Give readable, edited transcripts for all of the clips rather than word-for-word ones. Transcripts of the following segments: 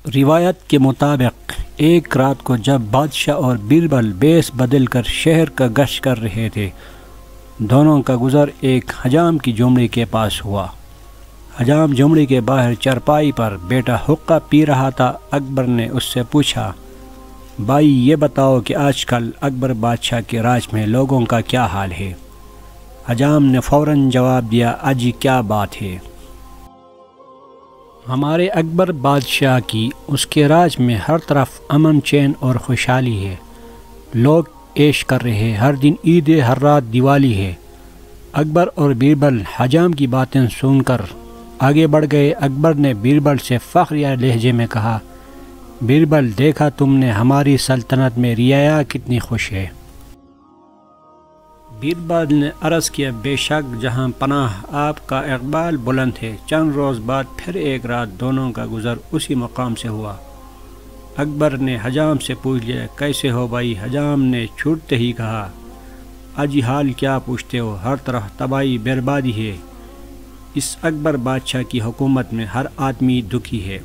روایت کے مطابق ایک رات کو جب بادشاہ اور بیربل بیس بدل کر شہر کا گشت کر رہے تھے، دونوں کا گزر ایک حجام کی جھونپڑی کے پاس ہوا۔ حجام جھونپڑی کے باہر چارپائی پر بیٹا حقہ پی رہا تھا۔ اکبر نے اس سے پوچھا، بھائی یہ بتاؤ کہ آج کل اکبر بادشاہ کے راج میں لوگوں کا کیا حال ہے؟ حجام نے فوراً جواب دیا، اجی کیا بات ہے؟ ہمارے اکبر بادشاہ کی اس کے راج میں ہر طرف امن چین اور خوشحالی ہے، لوگ عیش کر رہے ہیں، ہر دن عید ہے، ہر رات دیوالی ہے۔ اکبر اور بیربل حجام کی باتیں سن کر آگے بڑھ گئے۔ اکبر نے بیربل سے فخریہ لہجے میں کہا، بیربل دیکھا تم نے ہماری سلطنت میں رعایا کتنی خوش ہے؟ بیربل نے عرض کیا، بے شک جہاں پناہ آپ کا اقبال بلند ہے۔ چند روز بعد پھر ایک رات دونوں کا گزر اسی مقام سے ہوا۔ اکبر نے حجام سے پوچھ لیا، کیسے ہو بھائی؟ حجام نے چھوٹتے ہی کہا، اجی حال کیا پوچھتے ہو، ہر طرف تباہی بربادی ہے، اس اکبر بادشاہ کی حکومت میں ہر آدمی دکھی ہے۔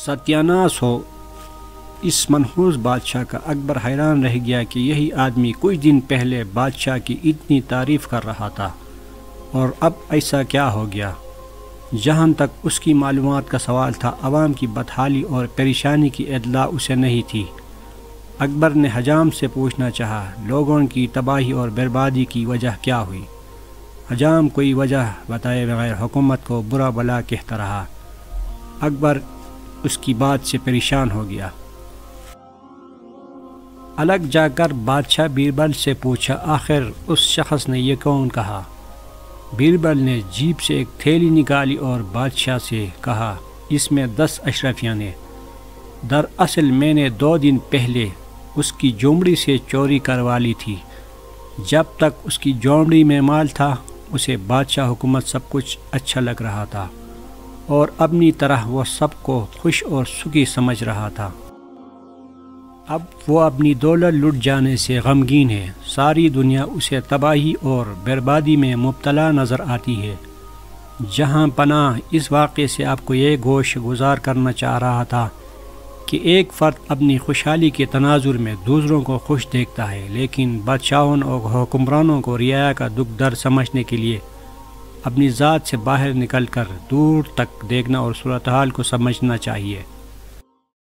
ستیاناس ہو اس منحوس بادشاہ کا۔ اکبر حیران رہ گیا کہ یہی آدمی کچھ دن پہلے بادشاہ کی اتنی تعریف کر رہا تھا، اور اب ایسا کیا ہو گیا؟ جہاں تک اس کی معلومات کا سوال تھا، عوام کی بدحالی اور پریشانی کی اطلاع اسے نہیں تھی۔ اکبر نے حجام سے پوچھنا چاہا، لوگوں کی تباہی اور بربادی کی وجہ کیا ہوئی؟ حجام کوئی وجہ بتائے بغیر حکومت کو برا بلا کہتا رہا۔ اکبر اس کی بات سے پریشان ہو گیا۔ الگ جا کر بادشاہ بیربل سے پوچھا، آخر اس شخص نے یہ کون کہا؟ بیربل نے جیب سے ایک تھیلی نکالی اور بادشاہ سے کہا، اس میں 10 اشرفیاں ہیں۔ دراصل میں نے 2 دن پہلے اس کی جھونپڑی سے چوری کروا لی تھی۔ جب تک اس کی جھونپڑی میں مال تھا اسے بادشاہ حکومت سب کچھ اچھا لگ رہا تھا، اور اپنی طرح وہ سب کو خوش اور سکھی سمجھ رہا تھا۔ اب وہ اپنی دولت لٹ جانے سے غمگین ہے۔ ساری دنیا اسے تباہی اور بربادی میں مبتلا نظر آتی ہے۔ جہاں پناہ اس واقعے سے آپ کو یہ گوش گزار کرنا چاہ رہا تھا کہ ایک فرد اپنی خوشحالی کے تناظر میں دوسروں کو خوش دیکھتا ہے، لیکن بادشاہوں اور حکمرانوں کو رعایا کا دکھ درد سمجھنے کے لیے اپنی ذات سے باہر نکل کر دور تک دیکھنا اور صورتحال کو سمجھنا چاہیے۔